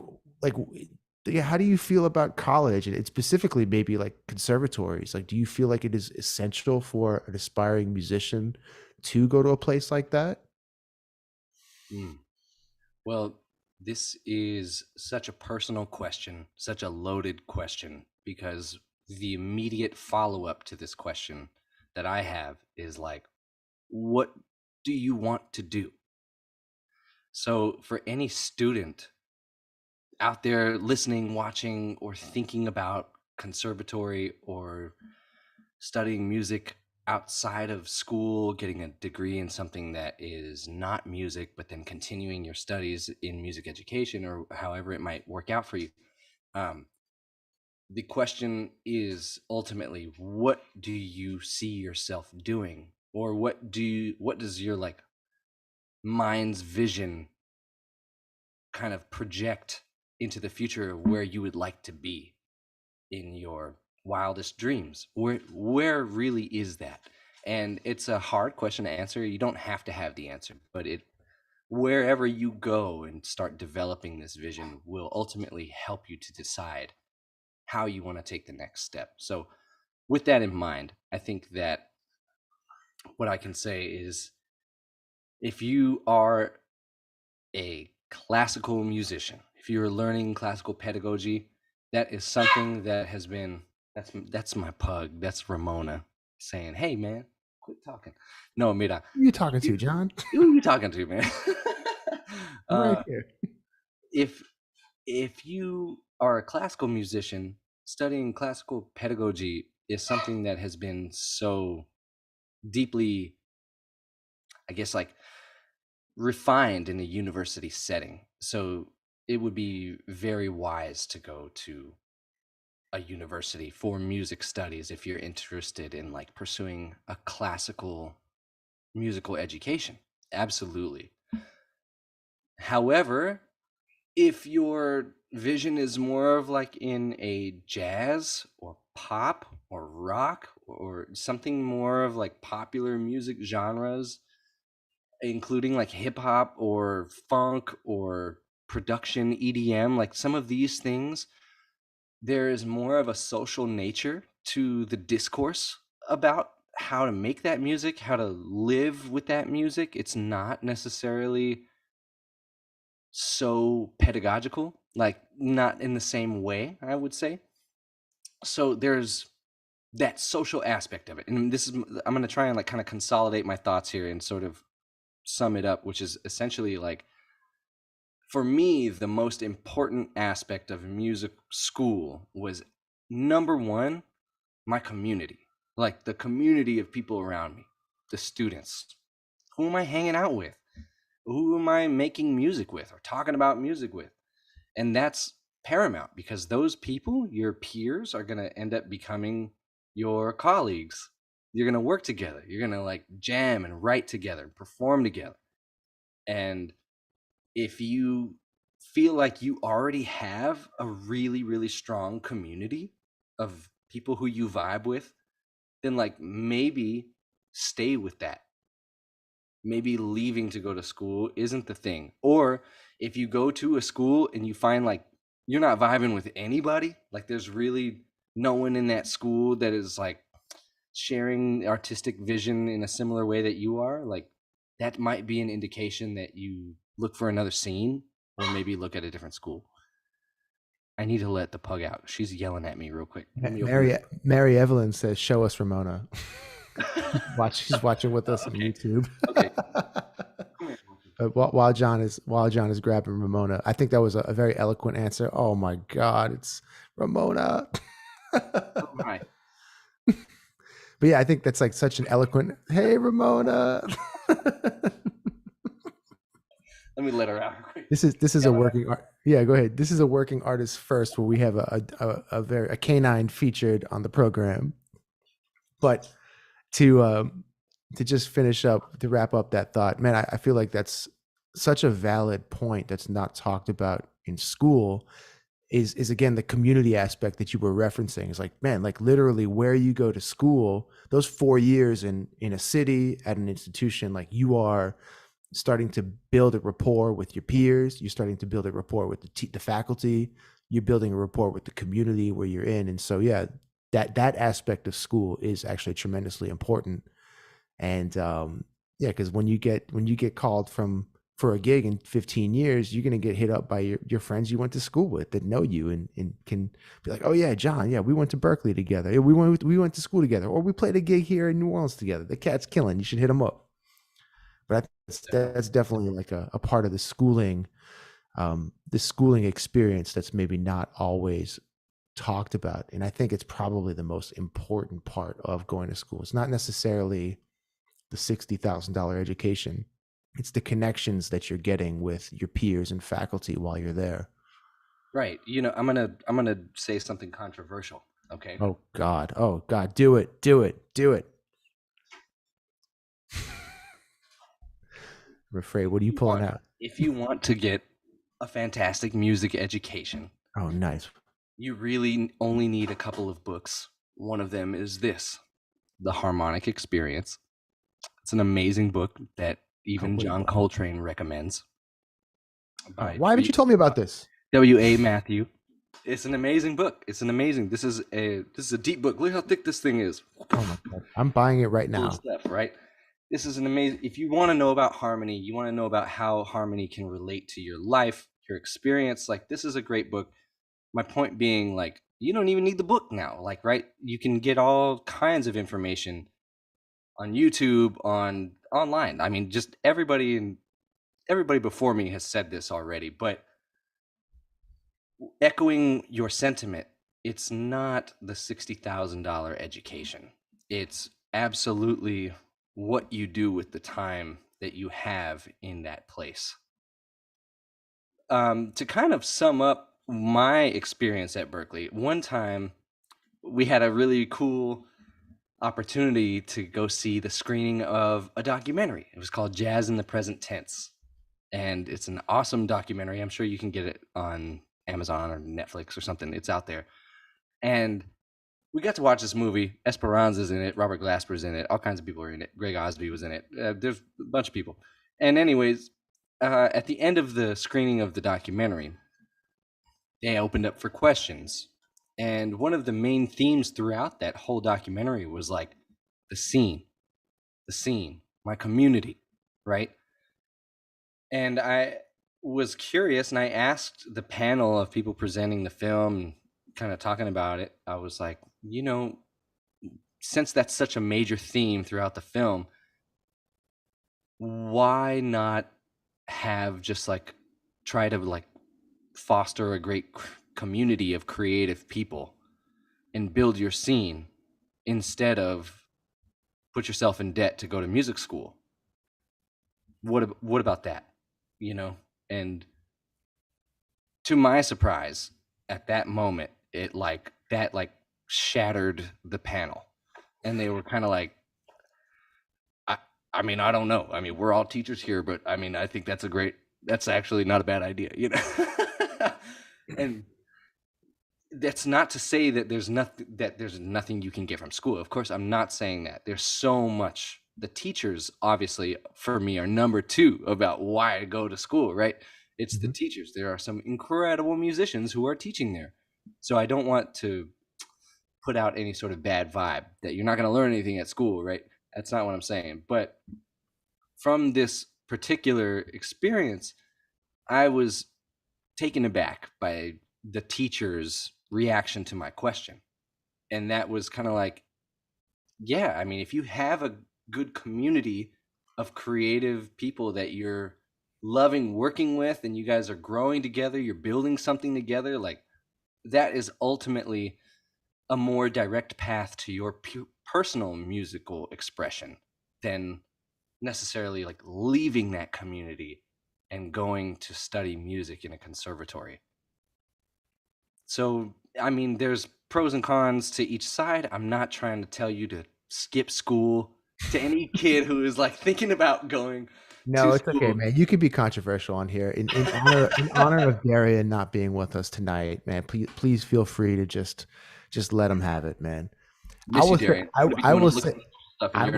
yeah, how do you feel about college and specifically maybe like conservatories? Like, do you feel like it is essential for an aspiring musician to go to a place like that?
Well, this is such a personal question, such a loaded question, because the immediate follow-up to this question that I have is like, what do you want to do? So for any student out there listening, watching, or thinking about conservatory or studying music outside of school, getting a degree in something that is not music, but then continuing your studies in music education or however it might work out for you. The question is ultimately, what do you see yourself doing? Or what does your like mind's vision kind of project into the future of where you would like to be in your wildest dreams? Where really is that? And it's a hard question to answer. You don't have to have the answer, but wherever you go and start developing this vision will ultimately help you to decide how you want to take the next step. So with that in mind, I think that what I can say is, if you are a classical musician, if you're learning classical pedagogy, that is something that has been, that's my pug, that's Ramona saying, hey man, quit talking. No, mira.
Who are you talking to, John?
Who are you talking to, man?
Right here.
If you are a classical musician, studying classical pedagogy is something that has been so deeply, I guess, like refined in a university setting. So it would be very wise to go to a university for music studies if you're interested in like pursuing a classical musical education. Absolutely. However, if your vision is more of like in a jazz or pop or rock or something more of like popular music genres, including like hip hop or funk or production EDM, like some of these things, there is more of a social nature to the discourse about how to make that music, how to live with that music. It's not necessarily so pedagogical, like not in the same way, I would say. So there's that social aspect of it. And I'm going to try and like kind of consolidate my thoughts here and sort of sum it up, which is essentially like, for me, the most important aspect of music school was, number one, my community, like the community of people around me, the students. Who am I hanging out with? Who am I making music with or talking about music with? And that's paramount, because those people, your peers, are going to end up becoming your colleagues. You're going to work together. You're going to like jam and write together, perform together. And if you feel like you already have a really, really strong community of people who you vibe with, then like maybe stay with that. Maybe leaving to go to school isn't the thing. Or if you go to a school and you find like you're not vibing with anybody, like there's really no one in that school that is like sharing artistic vision in a similar way that you are, like that might be an indication that you look for another scene or maybe look at a different school. I need to let the pug out. She's yelling at me real quick.
Mary Evelyn says, show us Ramona. She's watching with us on YouTube.
Okay.
While John is grabbing Ramona, I think that was a very eloquent answer. Oh my God, it's Ramona.
Oh my.
But yeah, I think that's like such an eloquent. Hey, Ramona.
Let me let her out.
This is a working art. Yeah, go ahead. This is a working artist first, where we have a canine featured on the program. But to just finish up, to wrap up that thought, man, I feel like that's such a valid point that's not talked about in school. Is again the community aspect that you were referencing. It's like, man, like literally where you go to school, those 4 years in a city at an institution, like you are starting to build a rapport with your peers. You're starting to build a rapport with the faculty. You're building a rapport with the community where you're in. And so, yeah, that aspect of school is actually tremendously important. And yeah, because when you get called for a gig in 15 years, you're going to get hit up by your friends you went to school with that know you and can be like, oh yeah, John, yeah, we went to Berkeley together. Yeah, we went to school together, or we played a gig here in New Orleans together. The cat's killing. You should hit him up. But I that's definitely like a part of the schooling experience that's maybe not always talked about. And I think it's probably the most important part of going to school. It's not necessarily the $60,000 education. It's the connections that you're getting with your peers and faculty while you're there.
Right. You know, I'm gonna say something controversial. Okay.
Oh God. Do it. I'm afraid. What are you pulling out?
If you want to get a fantastic music education,
oh, nice.
You really only need a couple of books. One of them is this, The Harmonic Experience. It's an amazing book that even John Coltrane recommends.
Why haven't you told me about this?
W.A. Matthew. It's an amazing book. This is a deep book. Look how thick this thing is.
Oh my God. I'm buying it right now.
Stuff, right? This is an amazing, if you want to know about harmony, you want to know about how harmony can relate to your life, your experience, like this is a great book. My point being, like, you don't even need the book now, like, right? You can get all kinds of information on YouTube, online. I mean, just everybody before me has said this already, but echoing your sentiment, it's not the $60,000 education. It's absolutely what you do with the time that you have in that place. To kind of sum up my experience at Berklee, one time we had a really cool opportunity to go see the screening of a documentary. It was called Jazz in the Present Tense. And it's an awesome documentary. I'm sure you can get it on Amazon or Netflix or something. It's out there. And we got to watch this movie. Esperanza's in it. Robert Glasper's in it. All kinds of people are in it. Greg Osby was in it. There's a bunch of people. And anyways, at the end of the screening of the documentary, they opened up for questions. And one of the main themes throughout that whole documentary was like the scene, my community, right? And I was curious, and I asked the panel of people presenting the film, kind of talking about it. I was like, you know, since that's such a major theme throughout the film, why not have just like try to like foster a great community of creative people and build your scene instead of put yourself in debt to go to music school? What about that? You know, and to my surprise, at that moment, it shattered the panel, and they were kind of like, I mean, I don't know. I mean, we're all teachers here, but I mean, I think that's actually not a bad idea, you know. And that's not to say that there's nothing you can get from school. Of course, I'm not saying that. There's so much. The teachers, obviously, for me, are number two about why I go to school, right? It's the teachers. There are some incredible musicians who are teaching there. So I don't want to put out any sort of bad vibe that you're not going to learn anything at school, right? That's not what I'm saying. But from this particular experience, I was taken aback by the teacher's reaction to my question. And that was kind of like, yeah, I mean, if you have a good community of creative people that you're loving working with and you guys are growing together, you're building something together, like that is ultimately a more direct path to your personal musical expression than necessarily like leaving that community and going to study music in a conservatory. So, I mean, there's pros and cons to each side. I'm not trying to tell you to skip school to any kid who is like thinking about going.
No, it's school. Okay, man. You can be controversial on here. In honor of Darian not being with us tonight, man. Please feel free to just let him have it, man. I will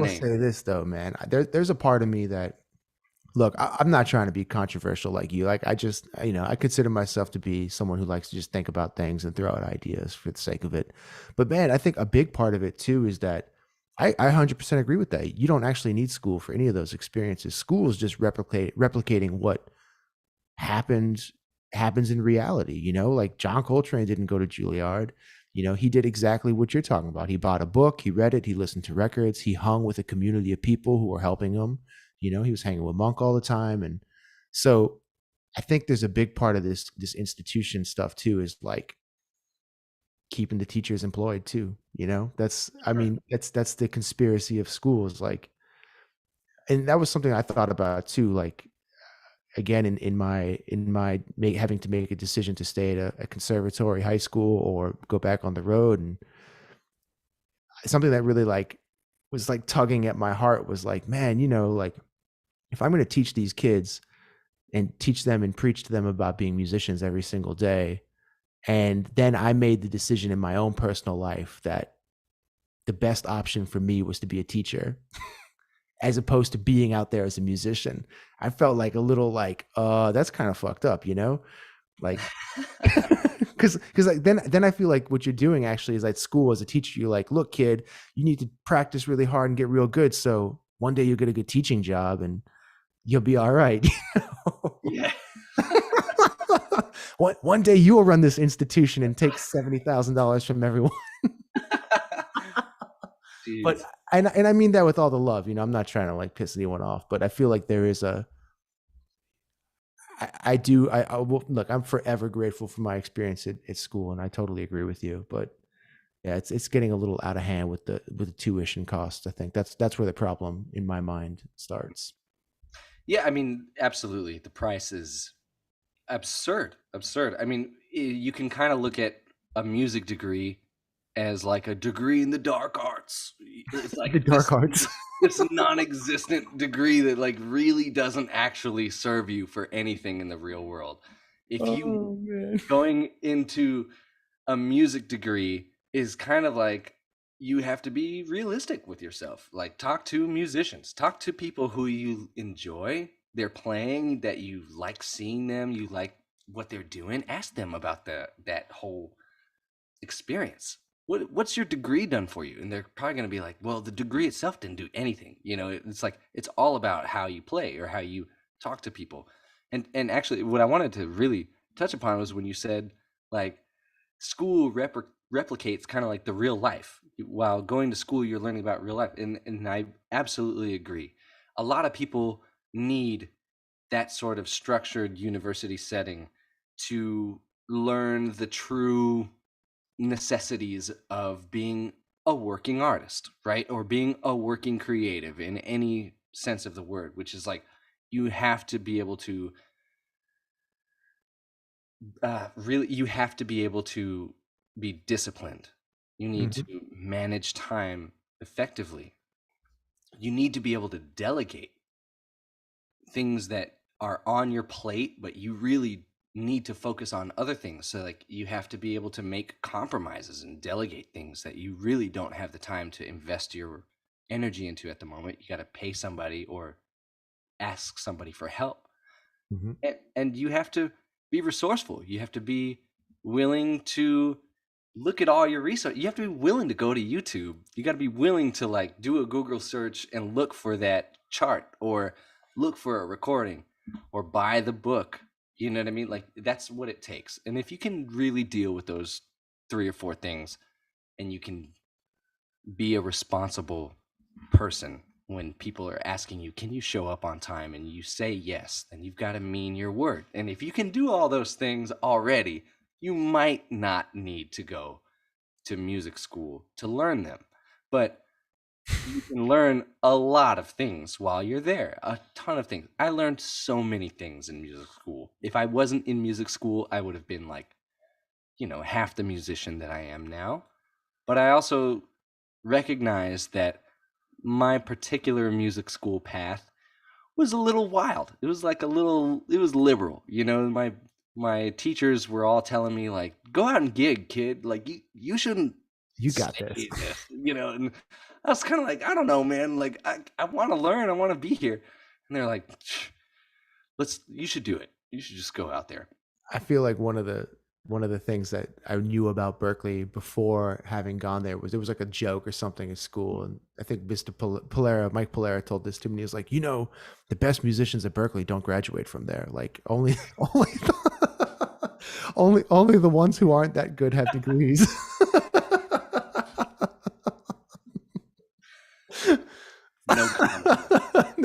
say this though, man. There's a part of me that, look, I'm not trying to be controversial like you. Like I consider myself to be someone who likes to just think about things and throw out ideas for the sake of it. But man, I think a big part of it too is that I 100% agree with that. You don't actually need school for any of those experiences. School is just replicating what happens in reality. You know, like John Coltrane didn't go to Juilliard. You know, he did exactly what you're talking about. He bought a book, he read it, he listened to records, he hung with a community of people who were helping him. You know, he was hanging with Monk all the time. And so I think there's a big part of this institution stuff too, is like keeping the teachers employed too. You know, that's, I mean, that's the conspiracy of schools. Like, and that was something I thought about too. Like, again, in my having to make a decision to stay at a conservatory high school or go back on the road, and something that really like was like tugging at my heart was like, man, you know, like if I'm going to teach these kids and teach them and preach to them about being musicians every single day, and then I made the decision in my own personal life that the best option for me was to be a teacher as opposed to being out there as a musician, I felt like a little like, that's kind of fucked up, you know? Like, because like then I feel like what you're doing actually is at school as a teacher, you're like, look, kid, you need to practice really hard and get real good. So one day you'll get a good teaching job and you'll be all right. You know?
Yeah.
One day you will run this institution and take $70,000 from everyone. But and I mean that with all the love, you know, I'm not trying to like piss anyone off, but I feel like there is I will, look, I'm forever grateful for my experience at school, and I totally agree with you. But yeah, it's getting a little out of hand with the tuition costs. I think that's where the problem in my mind starts.
Yeah, I mean, absolutely. The price is absurd. I mean, you can kind of look at a music degree as like a degree in the dark arts. It's like
the dark arts.
This non-existent degree that like really doesn't actually serve you for anything in the real world. If you going into a music degree is kind of like, you have to be realistic with yourself. Like, talk to musicians, talk to people who you enjoy their playing, that you like seeing them, you like what they're doing. Ask them about that whole experience. What's your degree done for you? And they're probably going to be like, well, the degree itself didn't do anything. You know, it's like, it's all about how you play or how you talk to people. And actually what I wanted to really touch upon was when you said like school replicates kind of like the real life. While going to school, you're learning about real life. And I absolutely agree. A lot of people need that sort of structured university setting to learn the true necessities of being a working artist, right? Or being a working creative in any sense of the word, which is like, you have to be able to you have to be able to be disciplined. You need to manage time effectively. You need to be able to delegate things that are on your plate, but you really need to focus on other things. So like, you have to be able to make compromises and delegate things that you really don't have the time to invest your energy into at the moment. You got to pay somebody or ask somebody for help. And you have to be resourceful. You have to be willing to look at all your research. You have to be willing to go to YouTube. You got to be willing to like do a Google search and look for that chart, or look for a recording, or buy the book. You know what I mean? Like, that's what it takes. And if you can really deal with those 3 or 4 things, and you can be a responsible person when people are asking you, can you show up on time? And you say yes, then you've got to mean your word. And if you can do all those things already, you might not need to go to music school to learn them. But you can learn a lot of things while you're there, a ton of things. I learned so many things in music school. If I wasn't in music school, I would have been like, you know, half the musician that I am now. But I also recognize that my particular music school path was a little wild. It was like it was liberal. You know, my teachers were all telling me like, go out and gig, kid. Like, you shouldn't.
You got this.
You know, and I was kind of like, I don't know, man. Like, I want to learn. I want to be here. And they're like, you should do it. You should just go out there.
I feel like one of the things that I knew about Berkeley before having gone there was like a joke or something at school. And I think Mr. Mike Polera told this to me. He was like, you know, the best musicians at Berkeley don't graduate from there. Like only the ones who aren't that good have degrees.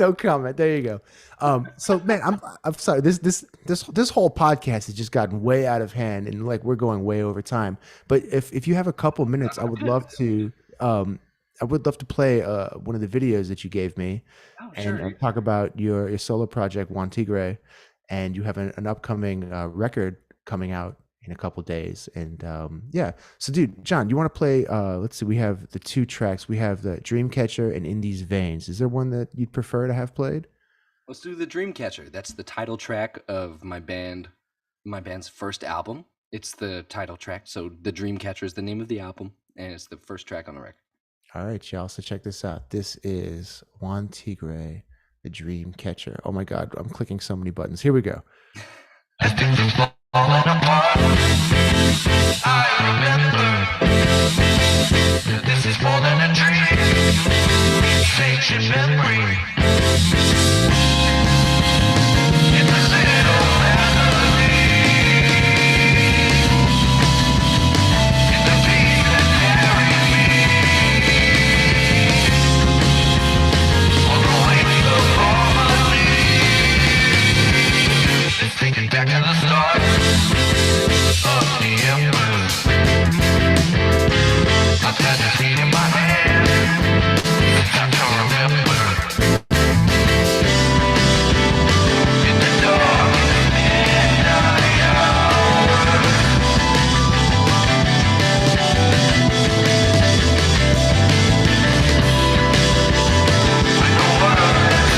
No comment. There you go. So man, I'm sorry. This whole podcast has just gotten way out of hand, and like we're going way over time. But if you have a couple minutes, I would love to play one of the videos that you gave me, and talk about your solo project Juan Tigre, and you have an upcoming record coming out in a couple days. And yeah, so dude, John, you want to play? Let's see, we have the 2 tracks. We have the Dreamcatcher and In These Veins. Is there one that you'd prefer to have played?
Let's do the Dreamcatcher. That's the title track of my band's first album. It's the title track. So the Dreamcatcher is the name of the album, and it's the first track on the record. All
right, y'all. So check this out. This is Juan Tigre, the Dreamcatcher. Oh my God, I'm clicking so many buttons. Here we go. Falling apart, I remember this is more than a dream, it's ancient memory. It's a little melody, it's the beat that carries me on the way to the harmony. Let's take it back to the start. I've had the seed in my hand since I can remember. In the dark midnight hour, when the world is falling apart.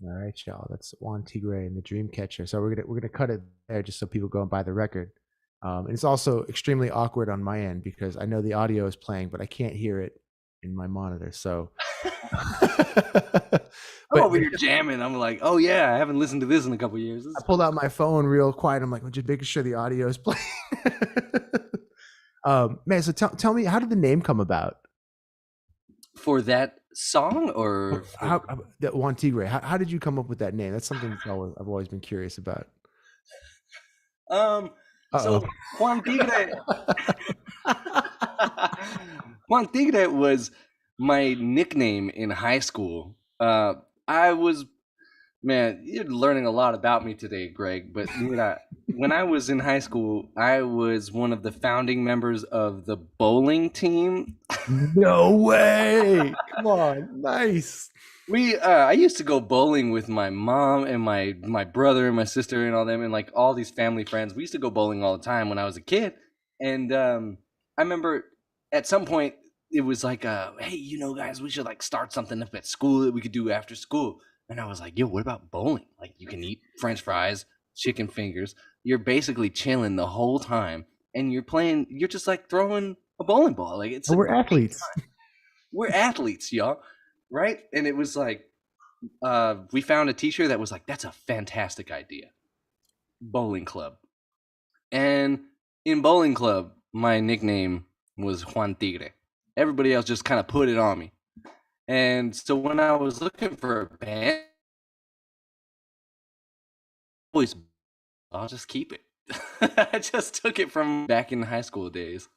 All right, y'all. That's Juan Tigre and the Dreamcatcher. So we're gonna cut it there just so people go and buy the record. And it's also extremely awkward on my end because I know the audio is playing, but I can't hear it in my monitor. So,
I'm over here jamming. I'm like, oh yeah, I haven't listened to this in a couple of years.
I pulled out my phone real quiet. I'm like, I'm just making sure the audio is playing. Man, so tell me, how did the name come about?
For that song, or
that Juan Tigre? How did you come up with that name? That's something I've always been curious about.
So Juan Tigre, Juan Tigre was my nickname in high school. Man, you're learning a lot about me today, Greg. But when I was in high school, I was one of the founding members of the bowling team.
No way! Come on, nice.
I used to go bowling with my mom and my brother and my sister and all them and like all these family friends. We used to go bowling all the time when I was a kid. And I remember at some point it was like, hey, guys, we should like start something up at school that we could do after school. And I was like, yo, what about bowling? Like you can eat French fries, chicken fingers. You're basically chilling the whole time and you're just like throwing a bowling ball. Like
we're athletes.
We're athletes, y'all. Right? And it was like, we found a t-shirt that was like, that's a fantastic idea. Bowling club. And in bowling club, my nickname was Juan Tigre. Everybody else just kind of put it on me. And so when I was looking for a band, I'll just keep it. I just took it from back in high school days.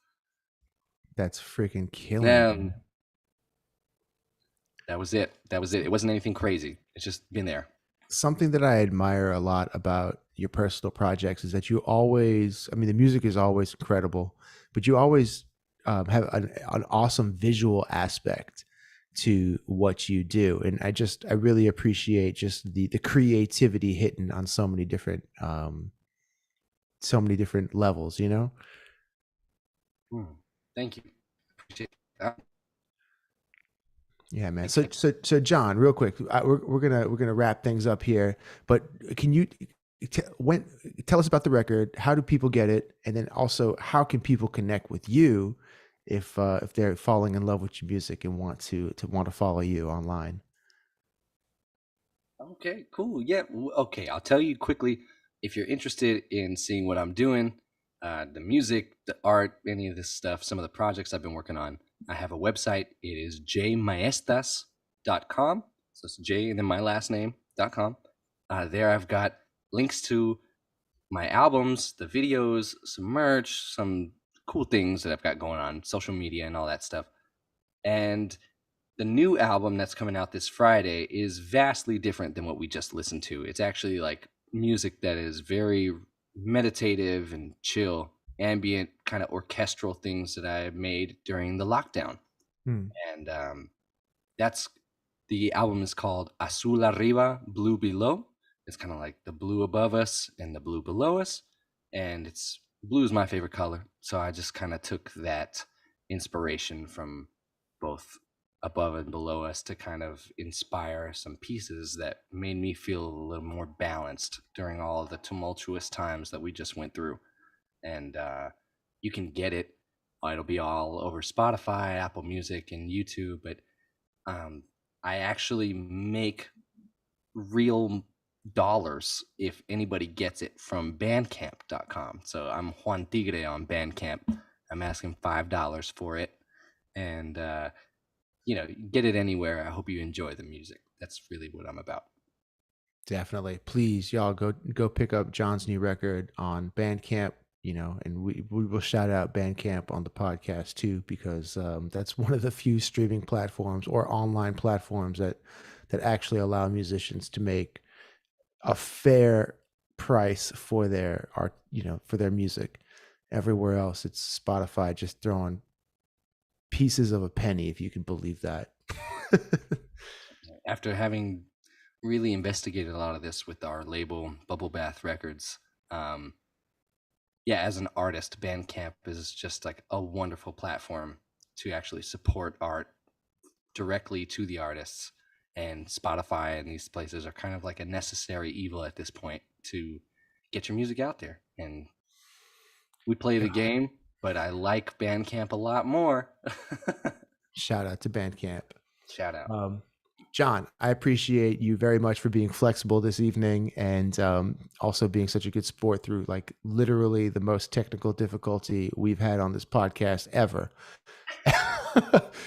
That's freaking killing.
That was it. It wasn't anything crazy. It's just been there.
Something that I admire a lot about your personal projects is that you always, I mean, the music is always incredible, but you always have an awesome visual aspect to what you do. And I really appreciate just the creativity hitting on so many different levels,
Thank you. Appreciate that.
Yeah, man. So John, real quick, we're gonna wrap things up here. But can you tell us about the record. How do people get it? And then also, how can people connect with you if they're falling in love with your music and want to follow you online?
Okay, cool. Yeah. Okay, I'll tell you quickly. If you're interested in seeing what I'm doing, the music, the art, any of this stuff, some of the projects I've been working on, I have a website. It is jmaestas.com. So it's J and then my last name.com. There I've got links to my albums, the videos, some merch, some cool things that I've got going on, social media and all that stuff. And the new album that's coming out this Friday is vastly different than what we just listened to. It's actually like music that is very meditative and chill, ambient, kind of orchestral things that I made during the lockdown. And that's the album is called Azúl Arriba, Blue Below. It's kind of like the blue above us and the blue below us. And it's blue is my favorite color. So I just kind of took that inspiration from both above and below us to kind of inspire some pieces that made me feel a little more balanced during all of the tumultuous times that we just went through. And you can get it. It'll be all over Spotify, Apple Music, and YouTube. But I actually make real dollars if anybody gets it from bandcamp.com. So I'm Juan Tigre on Bandcamp. I'm asking $5 for it. And get it anywhere. I hope you enjoy the music. That's really what I'm about.
Definitely. Please, y'all go pick up John's new record on Bandcamp, and we will shout out Bandcamp on the podcast too, because that's one of the few streaming platforms or online platforms that actually allow musicians to make a fair price for their art, for their music. Everywhere else, it's Spotify just throwing pieces of a penny, if you can believe that.
After having really investigated a lot of this with our label Bubble Bath Records, as an artist, Bandcamp is just like a wonderful platform to actually support art directly to the artists. And Spotify and these places are kind of like a necessary evil at this point to get your music out there. And we play the game, but I like Bandcamp a lot more.
Shout out to Bandcamp.
Shout out.
John, I appreciate you very much for being flexible this evening and also being such a good sport through like literally the most technical difficulty we've had on this podcast ever.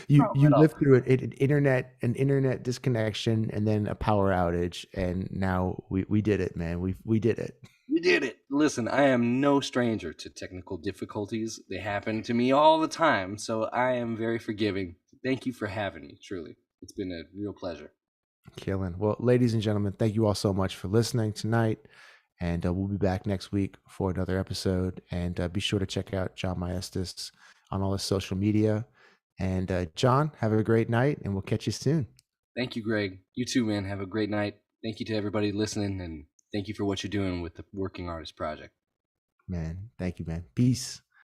you lived through an internet disconnection and then a power outage, and now we did it, man. We did it.
We did it. Listen, I am no stranger to technical difficulties. They happen to me all the time, so I am very forgiving. Thank you for having me, truly. It's been a real pleasure.
Killing. Well, ladies and gentlemen, thank you all so much for listening tonight, and we'll be back next week for another episode. And be sure to check out John Maestas on all his social media. And John, have a great night, and we'll catch you soon.
Thank you, Greg. You too, man. Have a great night. Thank you to everybody listening, and thank you for what you're doing with the Working Artist Project.
Man, thank you, man. Peace.